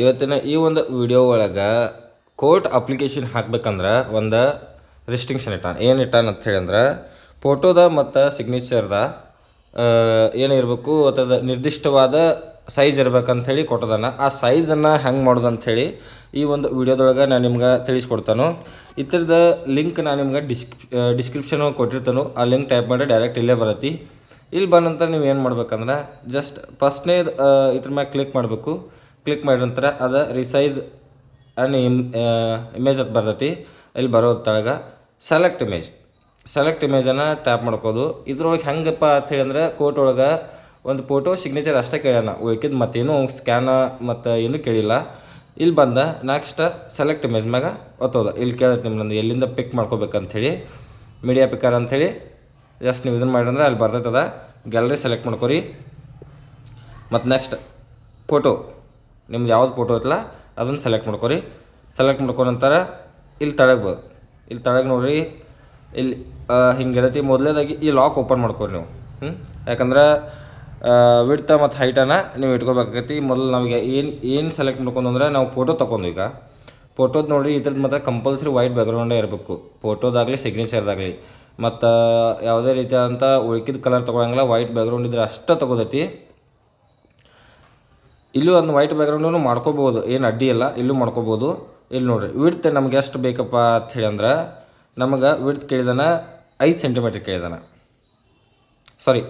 ಇವತ್ತಿನ ಈ ಒಂದು ವಿಡಿಯೋ ಒಳಗೆ ಕೋರ್ಟ್ ಅಪ್ಲಿಕೇಶನ್ ಹಾಕ್ಬೇಕಂದ್ರೆ ಒಂದು ರಿಸ್ಟ್ರಿಕ್ಷನ್ ಏನು ಇಟ್ಟಾನ ಅಂತ ಹೇಳಿ ಅಂದ್ರೆ ಫೋಟೋದ ಮತ್ತು ಸಿಗ್ನೇಚರ್ದ ಏನಿರಬೇಕು ಅಥವಾ ನಿರ್ದಿಷ್ಟವಾದ ಸೈಜ್ ಇರ್ಬೇಕಂಥೇಳಿ ಕೊಟ್ಟದಾನ. ಆ ಸೈಜನ್ನು ಹೆಂಗೆ ಮಾಡೋದು ಅಂಥೇಳಿ ಈ ಒಂದು ವಿಡಿಯೋದೊಳಗೆ ನಾನು ನಿಮ್ಗೆ ತಿಳಿಸ್ಕೊಡ್ತಾನು. ಇದ್ರದ ಲಿಂಕ್ ನಾನು ನಿಮ್ಗೆ ಡಿಸ್ಕ್ರಿಪ್ಷನ್ ಕೊಟ್ಟಿರ್ತಾನು. ಆ ಲಿಂಕ್ ಟೈಪ್ ಮಾಡಿ ಡೈರೆಕ್ಟ್ ಇಲ್ಲೇ ಬರತ್ತಿ. ಇಲ್ಲಿ ಬಂದ ನಂತರ ನೀವು ಏನು ಮಾಡ್ಬೇಕಂದ್ರೆ ಜಸ್ಟ್ ಫಸ್ಟ್ನೇ ಇದ್ರ ಮ್ಯಾಗೆ ಕ್ಲಿಕ್ ಮಾಡಬೇಕು. ಕ್ಲಿಕ್ ಮಾಡಿದ ನಂತರ ಅದು ರಿಸೈಜ್ ಆ್ಯಂಡ್ ಇಮೇಜ್ ಅಂತ ಬರ್ತೈತಿ. ಇಲ್ಲಿ ಬರೋ ತಳಗ ಸೆಲೆಕ್ಟ್ ಇಮೇಜನ್ನು ಟ್ಯಾಪ್ ಮಾಡ್ಕೋದು. ಇದ್ರೊಳಗೆ ಹೆಂಗಪ್ಪ ಅಂತ ಹೇಳಿ ಅಂದ್ರೆ ಕೋರ್ಟ್ ಒಳಗೆ ಒಂದು ಫೋಟೋ ಸಿಗ್ನೇಚರ್ ಅಷ್ಟೇ ಕೇಳ್ಯಾನ, ಉಳ್ಕಿದ್ದು ಮತ್ತೇನು ಸ್ಕ್ಯಾನ ಮತ್ತು ಏನೂ ಕೇಳಿಲ್ಲ. ಇಲ್ಲಿ ಬಂದ ನೆಕ್ಸ್ಟ್ ಸೆಲೆಕ್ಟ್ ಇಮೇಜ್ ಮ್ಯಾಗ ಒತ್ತೋದು. ಇಲ್ಲಿ ಕೇಳತ್ತೆ ನಿಮ್ಮನ್ನು ಎಲ್ಲಿಂದ ಪಿಕ್ ಮಾಡ್ಕೋಬೇಕಂಥೇಳಿ, ಮೀಡಿಯಾ ಪಿಕ್ಕರ್ ಅಂಥೇಳಿ ಜಸ್ಟ್ ನೀವು ಇದನ್ನು ಮಾಡಿದ್ರೆ ಅಲ್ಲಿ ಬರ್ತೈತದ. ಗ್ಯಾಲರಿ ಸೆಲೆಕ್ಟ್ ಮಾಡ್ಕೊರಿ. ಮತ್ತು ನೆಕ್ಸ್ಟ್ ಫೋಟೋ ನಿಮ್ದು ಯಾವ್ದು ಫೋಟೋ ಐತಲ್ಲ ಅದನ್ನು ಸೆಲೆಕ್ಟ್ ಮಾಡ್ಕೊರಿ. ಸೆಲೆಕ್ಟ್ ಮಾಡ್ಕೊಂಡ ನಂತರ ಇಲ್ಲಿ ತಳಗೆ ನೋಡಿರಿ, ಇಲ್ಲಿ ಹಿಂಗಿರತಿ. ಮೊದಲೇದಾಗಿ ಈ ಲಾಕ್ ಓಪನ್ ಮಾಡ್ಕೊರಿ ನೀವು. ಯಾಕಂದ್ರೆ ವಿಡ್ತ್ ಮತ್ತು ಹೈಟನ್ನು ನೀವು ಇಟ್ಕೋಬೇಕಾಗೈತಿ. ಮೊದಲು ನಮಗೆ ಏನು ಸೆಲೆಕ್ಟ್ ಮಾಡ್ಕೊಂಡ್ರೆ ನಾವು ಫೋಟೋ ತೊಗೊಂಡು ಈಗ ಫೋಟೋದು ನೋಡಿರಿ, ಇದ್ರದ್ದು ಮತ್ತು ಕಂಪಲ್ಸರಿ ವೈಟ್ ಬ್ಯಾಕ್ಗ್ರೌಂಡೇ ಇರಬೇಕು, ಫೋಟೋದಾಗಲಿ ಸಿಗ್ನೇಚರ್ದಾಗಲಿ. ಮತ್ತು ಯಾವುದೇ ರೀತಿಯಾದಂಥ ಉಳ್ಕಿದ ಕಲರ್ ತೊಗೊಳಂಗಿಲ್ಲ, ವೈಟ್ ಬ್ಯಾಕ್ಗ್ರೌಂಡ್ ಇದ್ರೆ ಅಷ್ಟೇ ತೊಗೋದೈತಿ. ಇಲ್ಲೂ ಒಂದು ವೈಟ್ ಬ್ಯಾಕ್ಗ್ರೌಂಡನ್ನು ಮಾಡ್ಕೋಬೋದು, ಏನು ಅಡ್ಡಿ ಇಲ್ಲ, ಇಲ್ಲೂ ಮಾಡ್ಕೋಬೋದು. ಇಲ್ಲಿ ನೋಡಿರಿ ವಿಡ್ತ್ ನಮ್ಗೆ ಎಷ್ಟು ಬೇಕಪ್ಪ ಅಂತ ಹೇಳಿ ಅಂದ್ರೆ ನಮಗೆ ವಿಡ್ತ್ ಕೇಳಿದಾನ 5 ಸೆಂಟಿಮೀಟ್ರ್ ಕೇಳಿದಾನ, ಸಾರಿ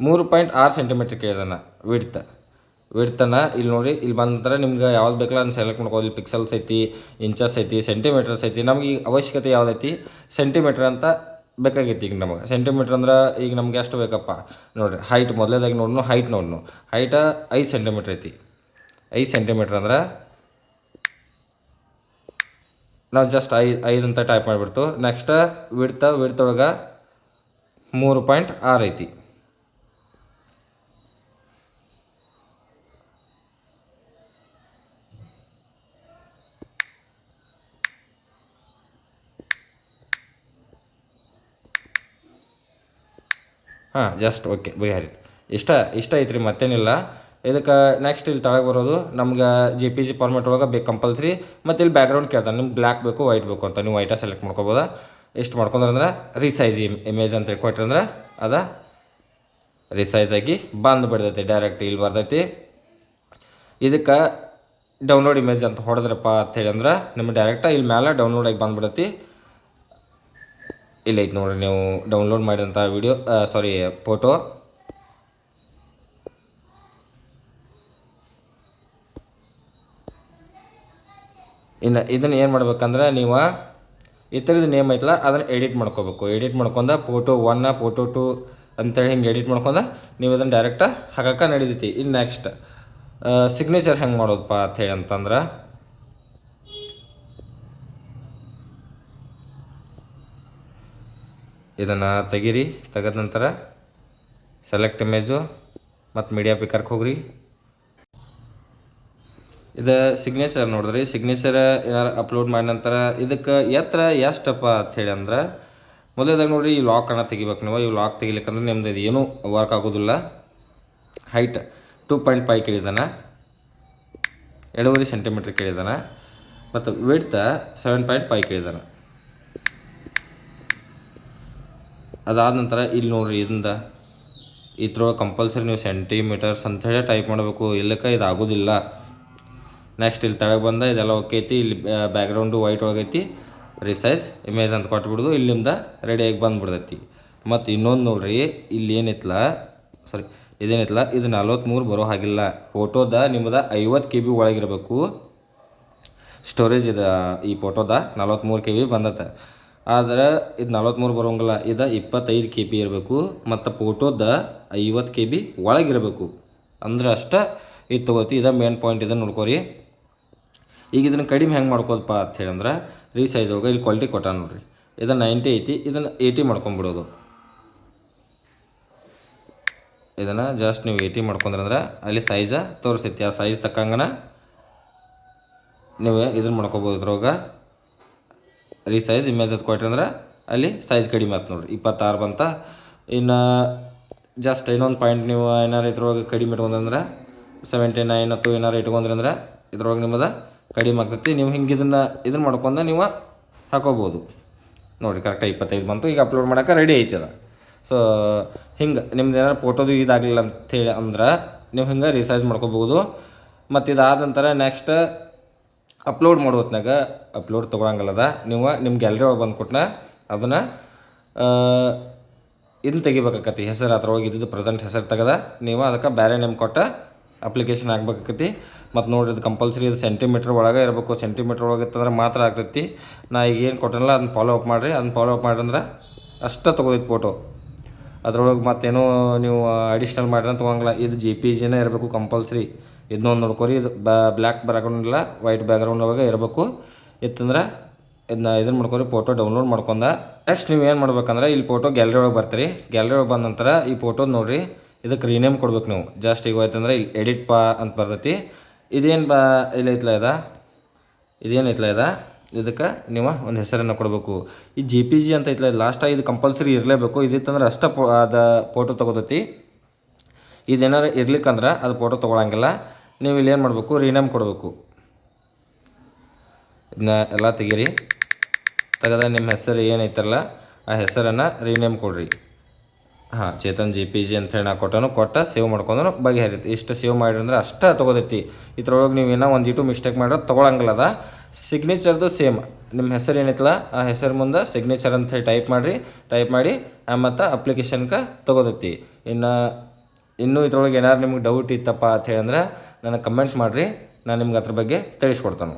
3.6 ಸೆಂಟಿಮೀಟ್ರ್ ಕೇಳಿದಾನ ವಿಡ್ತನ್ನು. ಇಲ್ಲಿ ನೋಡಿ, ಇಲ್ಲಿ ಬಂದ ನಂತರ ನಿಮ್ಗೆ ಯಾವ್ದು ಬೇಕಲ್ಲ ಅದನ್ನು ಸೆಲೆಕ್ಟ್ ಮಾಡ್ಕೋದು. ಇಲ್ಲಿ ಪಿಕ್ಸಲ್ಸ್ ಐತಿ, ಇಂಚಸ್ ಐತಿ, ಸೆಂಟಿಮೀಟರ್ಸ್ ಐತಿ. ನಮ್ಗೆ ಈಗ ಅವಶ್ಯಕತೆ ಯಾವುದೈತಿ ಸೆಂಟಿಮೀಟ್ರ್ ಅಂತ ಬೇಕಾಗೈತಿ. ಈಗ ನಮಗೆ ಸೆಂಟಿಮೀಟ್ರ್ ಅಂದ್ರೆ ಈಗ ನಮ್ಗೆ ಎಷ್ಟು ಬೇಕಪ್ಪ ನೋಡಿರಿ. ಹೈಟ್ ಮೊದಲೇದಾಗಿ ನೋಡ್ನು, ಹೈಟ್ 5 ಸೆಂಟಿಮೀಟ್ರ್ ಐತಿ. 5 ಸೆಂಟಿಮೀಟ್ರ್ ಅಂದ್ರೆ ನಾವು ಜಸ್ಟ್ 5 ಅಂತ ಟೈಪ್ ಮಾಡಿಬಿಡ್ತು. ನೆಕ್ಸ್ಟ್ ವಿಡ್ತೊಳಗೆ 3.6 ಐತಿ. ಜಸ್ಟ್ ಓಕೆ, ಬಗೆಹರಿತು. ಇಷ್ಟ ಐತ್ರಿ, ಮತ್ತೇನಿಲ್ಲ. ಇದಕ್ಕೆ ನೆಕ್ಸ್ಟ್ ಇಲ್ಲಿ ತಳಗೆ ಬರೋದು ನಮ್ಗೆ JPG ಫಾರ್ಮೆಟ್ ಒಳಗೆ ಬೇಕು ಕಂಪಲ್ಸರಿ. ಮತ್ತು ಇಲ್ಲಿ ಬ್ಯಾಕ್ಗ್ರೌಂಡ್ ಕೇಳ್ತಾನೆ, ನಿಮ್ಗೆ ಬ್ಲ್ಯಾಕ್ ಬೇಕು ವೈಟ್ ಬೇಕು ಅಂತ. ನೀವು ವೈಟ ಸೆಲೆಕ್ಟ್ ಮಾಡ್ಕೋಬೋದ. ಎಷ್ಟು ಮಾಡ್ಕೊಂಡ್ರೆ ರಿಸೈಜ್ ಇಮೇಜ್ ಅಂತ ಕೊಟ್ಟಿರಂದ್ರೆ ಅದು ರಿಸೈಜ್ ಆಗಿ ಬಿಡ್ತೈತಿ, ಡೈರೆಕ್ಟ್ ಇಲ್ಲಿ ಬರ್ತೈತಿ. ಇದಕ್ಕೆ ಡೌನ್ಲೋಡ್ ಇಮೇಜ್ ಅಂತ ಹೊಡೆದ್ರಪ್ಪ ಅಂತೇಳಿ ಅಂದ್ರೆ ನಿಮ್ಗೆ ಡೈರೆಕ್ಟಾಗಿ ಇಲ್ಲಿ ಮೇಲೆ ಡೌನ್ಲೋಡ್ ಆಗಿ ಬಂದುಬಿಡೈತಿ. ಇಲ್ಲೈತೆ ನೋಡಿರಿ ನೀವು ಡೌನ್ಲೋಡ್ ಮಾಡಿದಂಥ ಫೋಟೋ. ಇನ್ನು ಇದನ್ನು ಏನು ಮಾಡ್ಬೇಕಂದ್ರೆ ನೀವು ಈ ಥರದ್ದು ನೇಮ್ ಐತಲ್ಲ ಅದನ್ನು ಎಡಿಟ್ ಮಾಡ್ಕೋಬೇಕು. ಎಡಿಟ್ ಮಾಡ್ಕೊಂಡು ಫೋಟೋ 1 ಫೋಟೋ 2 ಅಂತೇಳಿ ಹಿಂಗೆ ಎಡಿಟ್ ಮಾಡ್ಕೊಂಡು ನೀವು ಇದನ್ನು ಡೈರೆಕ್ಟ ಹಾಕಕ್ಕೆ ನಡೀತೈತಿ. ಇನ್ನು ನೆಕ್ಸ್ಟ್ ಸಿಗ್ನೇಚರ್ ಹೆಂಗೆ ಮಾಡೋದಪ್ಪ ಅಂಥೇಳಿ ಅಂತಂದ್ರೆ ಇದನ್ನು ತೆಗೆದ ನಂತರ ಸೆಲೆಕ್ಟ್ ಇಮೇಜು ಮತ್ತು ಮೀಡಿಯಾ ಪಿಕ್ಕರ್ಗೆ ಹೋಗ್ರಿ. ಇದು ಸಿಗ್ನೇಚರ್ ನೋಡಿದ್ರಿ, ಸಿಗ್ನೇಚರ್ ಏನಾರು ಅಪ್ಲೋಡ್ ಮಾಡಿದ ನಂತರ ಇದಕ್ಕೆ ಎತ್ತರ ಎಷ್ಟಪ್ಪ ಅಂಥೇಳಿ ಅಂದ್ರೆ ಮೊದಲೇದಾಗ ನೋಡಿರಿ ಈ ಲಾಕನ್ನು ತೆಗಿಬೇಕು ನೀವು. ಈ ಲಾಕ್ ತೆಗಿಲಿಕ್ಕಂದ್ರೆ ನಿಮ್ದು ಇದು ಏನೂ ವರ್ಕ್ ಆಗೋದಿಲ್ಲ. ಹೈಟ್ 2.5 ಕೇಳಿದಾನ, 2.5 ಸೆಂಟಿಮೀಟ್ರ್ ಕೇಳಿದಾನ. ಮತ್ತು ವಿಡ್ತ್ 7.5 ಕೇಳಿದಾನ. ಅದಾದ ನಂತರ ಇಲ್ಲಿ ನೋಡಿರಿ ಇದ್ರೊಳಗೆ ಕಂಪಲ್ಸರಿ ನೀವು ಸೆಂಟಿಮೀಟರ್ಸ್ ಅಂಥೇಳಿ ಟೈಪ್ ಮಾಡಬೇಕು, ಇಲ್ಲಕ್ಕೆ ಇದು ಆಗೋದಿಲ್ಲ. ನೆಕ್ಸ್ಟ್ ಇಲ್ಲಿ ತೆಳಗೆ ಬಂದ ಇದೆಲ್ಲ ಓಕೆ ಐತಿ. ಇಲ್ಲಿ ಬ್ಯಾಕ್ಗ್ರೌಂಡು ವೈಟ್ ಒಳಗೈತಿ, ರಿಸೈಜ್ ಇಮೇಜ್ ಅಂತ ಕೊಟ್ಬಿಡೋದು. ಇಲ್ಲಿಂದ ರೆಡಿಯಾಗಿ ಬಂದುಬಿಡ್ತೈತಿ. ಮತ್ತು ಇನ್ನೊಂದು ನೋಡ್ರಿ, ಇಲ್ಲಿ ಇದೇನಿತ್ತಲ್ಲ ಇದು 43 ಬರೋ ಹಾಗಿಲ್ಲ. ಫೋಟೋದ ನಿಮ್ಮದು 50 KB ಒಳಗಿರಬೇಕು ಸ್ಟೋರೇಜ್. ಈ ಫೋಟೋದ 43 KB ಬಂದತ್ತೆ. ಆದರೆ ಇದು 43 ಬರೋಂಗಿಲ್ಲ, ಇದು 25 KB ಇರಬೇಕು. ಮತ್ತು ಫೋಟೋದ 50 KB ಒಳಗಿರಬೇಕು, ಅಂದ್ರೆ ಅಷ್ಟೇ ಇದು ತೊಗೋತಿ. ಇದು ಮೇನ್ ಪಾಯಿಂಟ್, ಇದನ್ನು ನೋಡ್ಕೊರಿ. ಈಗ ಇದನ್ನು ಕಡಿಮೆ ಹೆಂಗೆ ಮಾಡ್ಕೋದಪ್ಪ ಅಂತ ಹೇಳಿ ಅಂದ್ರೆ ರೀಸೈಜ್ ಹೋಗಿ ಇಲ್ಲಿ ಕ್ವಾಲಿಟಿ ಕೊಟ್ಟ ನೋಡಿರಿ. ಇದು 90 ಐತಿ, ಇದನ್ನು 80 ಮಾಡ್ಕೊಂಬಿಡೋದು. ಇದನ್ನು ಜಸ್ಟ್ ನೀವು 80 ಮಾಡ್ಕೊಂಡ್ರಂದ್ರೆ ಅಲ್ಲಿ ಸೈಜ ತೋರಿಸ್ತೈತಿ. ಆ ಸೈಜ್ ತಕ್ಕಂಗನ ನೀವು ಇದನ್ನು ಮಾಡ್ಕೊಬೋದು. ಇದ್ರೊಳಗೆ ರೀಸೈಜ್ ಇಮೇಜ್ ಅದು ಕೊಟ್ರಂದ್ರೆ ಅಲ್ಲಿ ಸೈಜ್ ಕಡಿಮೆ ಆಯ್ತು ನೋಡಿರಿ, 26 ಬಂತ. ಇನ್ನು ಜಸ್ಟ್ ಇನ್ನೊಂದು ಪಾಯಿಂಟ್ ನೀವು ಏನಾರು ಇದ್ರೊಳಗೆ ಕಡಿಮೆ ಇಟ್ಕೊಂಡ್ರೆ 79 ಅಥವಾ ಏನಾರು ಇಟ್ಕೊಂಡ್ರೆ ಇದ್ರೊಳಗೆ ನಿಮ್ಮದು ಕಡಿಮೆ ಆಗ್ತೈತಿ. ನೀವು ಹಿಂಗೆ ಇದನ್ನು ಮಾಡ್ಕೊಂಡು ನೀವು ಹಾಕೋಬೋದು. ನೋಡಿರಿ ಕರೆಕ್ಟಾಗಿ 25 ಬಂತು. ಈಗ ಅಪ್ಲೋಡ್ ಮಾಡೋಕೆ ರೆಡಿ ಐತಿ ಅದು. ಸೊ ಹಿಂಗೆ ನಿಮ್ದು ಏನಾರು ಫೋಟೋದು ಇದಾಗಲಿಲ್ಲ ಅಂಥೇಳಿ ಅಂದ್ರೆ ನೀವು ಹಿಂಗೆ ರಿಸೈಜ್ ಮಾಡ್ಕೋಬೋದು. ಮತ್ತು ಇದಾದ ನಂತರ ನೆಕ್ಸ್ಟ್ ಅಪ್ಲೋಡ್ ಮಾಡೋ ಹೊತ್ನಾಗ ಅಪ್ಲೋಡ್ ತೊಗೊಳಂಗಲ್ಲದ. ನೀವು ನಿಮ್ಮ ಗ್ಯಾಲರಿ ಒಳಗೆ ಬಂದು ಕೊಟ್ಟನ ಅದನ್ನು ಇದನ್ನು ತೆಗಿಬೇಕಾಕತಿ, ಹೆಸರು ಅದ್ರೊಳಗೆ ಇದ್ದು ಪ್ರೆಸೆಂಟ್ ಹೆಸರು ತೆಗೆದ ನೀವು ಅದಕ್ಕೆ ಬೇರೆ ನೇಮ್ ಕೊಟ್ಟ ಅಪ್ಲಿಕೇಶನ್ ಹಾಕ್ಬೇಕಾಕತಿ. ಮತ್ತು ನೋಡಿರಿ ಇದು ಕಂಪಲ್ಸರಿ ಇದು ಸೆಂಟಿಮೀಟ್ರ್ ಒಳಗೆ ಇರಬೇಕು. ಸೆಂಟಿಮೀಟ್ರ್ ಒಳಗೆ ಇತ್ತಂದ್ರೆ ಮಾತ್ರ ಆಗ್ತೈತಿ. ನಾ ಈಗ ಏನು ಕೊಟ್ಟನಲ್ಲ ಅದನ್ನ ಫಾಲೋ ಅಪ್ ಮಾಡಿರಿ. ಅದನ್ನ ಫಾಲೋ ಅಪ್ ಮಾಡಿದ್ರೆ ಅಷ್ಟೇ ತೊಗೋದೈತಿ ಫೋಟೋ. ಅದ್ರೊಳಗೆ ಮತ್ತೇನೋ ನೀವು ಅಡಿಷ್ನಲ್ ಮಾಡಿದ್ರೆ ತೊಗೊಂಗಿಲ್ಲ. ಇದು JPGನೇ ಇರಬೇಕು ಕಂಪಲ್ಸರಿ. ಇದನ್ನೊಂದು ನೋಡ್ಕೊರಿ. ಇದು ಬ್ಲ್ಯಾಕ್ ಬ್ಯಾಕ್ಗ್ರೌಂಡ್ ಇಲ್ಲ, ವೈಟ್ ಬ್ಯಾಕ್ಗ್ರೌಂಡ್ ಒಳಗೆ ಇರಬೇಕು. ಇತ್ತಂದ್ರೆ ಇದನ್ನು ಮಾಡ್ಕೊರಿ, ಫೋಟೋ ಡೌನ್ಲೋಡ್ ಮಾಡ್ಕೊಂಡ. ನೆಕ್ಸ್ಟ್ ನೀವು ಏನು ಮಾಡ್ಬೇಕಂದ್ರೆ ಇಲ್ಲಿ ಫೋಟೋ ಗ್ಯಾಲರಿ ಒಳಗೆ ಬರ್ತೀರಿ. ಗ್ಯಾಲರಿ ಒಳಗೆ ಬಂದ ನಂತರ ಈ ಫೋಟೋ ನೋಡಿರಿ, ಇದಕ್ಕೆ ರೀನೇಮ್ ಕೊಡ್ಬೇಕು ನೀವು. ಜಸ್ಟ್ ಈಗ ಹೋಯ್ತಂದ್ರೆ ಇಲ್ಲಿ ಎಡಿಟ್ ಅಂತ ಬರ್ತೈತಿ. ಇದೇನು ಇದೇನೈತಲ್ಲ ಇದಕ್ಕೆ ನೀವು ಒಂದು ಹೆಸರನ್ನು ಕೊಡಬೇಕು. ಈ JPG ಅಂತ ಐತಲ್ಲ ಲಾಸ್ಟಾಗಿ ಇದು ಕಂಪಲ್ಸರಿ ಇರಲೇಬೇಕು. ಇದಿತ್ತಂದ್ರೆ ಅಷ್ಟೇ ಅದು ಫೋಟೋ ತೊಗೋತೈತಿ. ಇದೇನಾರು ಇರ್ಲಿಕ್ಕಂದ್ರೆ ಅದು ಫೋಟೋ ತೊಗೊಳಂಗಿಲ್ಲ. ನೀವು ಇಲ್ಲಿ ಏನು ಮಾಡಬೇಕು, ರೀನೇಮ್ ಕೊಡಬೇಕು. ಇದನ್ನ ಎಲ್ಲ ತೆಗೀರಿ. ತೆಗೆದ ನಿಮ್ಮ ಹೆಸರು ಏನೈತಲ್ಲ ಆ ಹೆಸರನ್ನು ರೀನೇಮ್ ಕೊಡ್ರಿ. ಚೇತನ್ JPG ಅಂತೇಳಿ ನಾ ಕೊಟ್ಟ ಸೇವ್ ಮಾಡ್ಕೊಂಡು ಬಗೆಹರಿತಿ. ಇಷ್ಟು ಸೇವ್ ಮಾಡಿರಿ ಅಂದ್ರೆ ಅಷ್ಟೇ ತೊಗೋದೈತಿ. ಇದ್ರೊಳಗೆ ನೀವು ಏನೋ ಒಂದಿಟ್ಟು ಮಿಸ್ಟೇಕ್ ಮಾಡೋದು ತೊಗೊಳಂಗಿಲ್ಲ. ಅದ ಸಿಗ್ನೇಚರ್ದು ಸೇಮ್ ನಿಮ್ಮ ಹೆಸರು ಏನೈತಲ್ಲ ಆ ಹೆಸರು ಮುಂದೆ ಸಿಗ್ನೇಚರ್ ಅಂಥೇಳಿ ಟೈಪ್ ಮಾಡಿ ಮತ್ತು ಅಪ್ಲಿಕೇಶನ್ಗೆ ತೊಗೋದೈತಿ. ಇನ್ನೂ ಇದ್ರೊಳಗೆ ಏನಾದ್ರು ನಿಮ್ಗೆ ಡೌಟ್ ಇತ್ತಪ್ಪ ಅಂತ ಹೇಳಂದ್ರೆ ನನಗೆ ಕಮೆಂಟ್ ಮಾಡಿರಿ. ನಾನು ನಿಮ್ಗೆ ಅದ್ರ ಬಗ್ಗೆ ತಿಳಿಸ್ಕೊಡ್ತಾನೆ.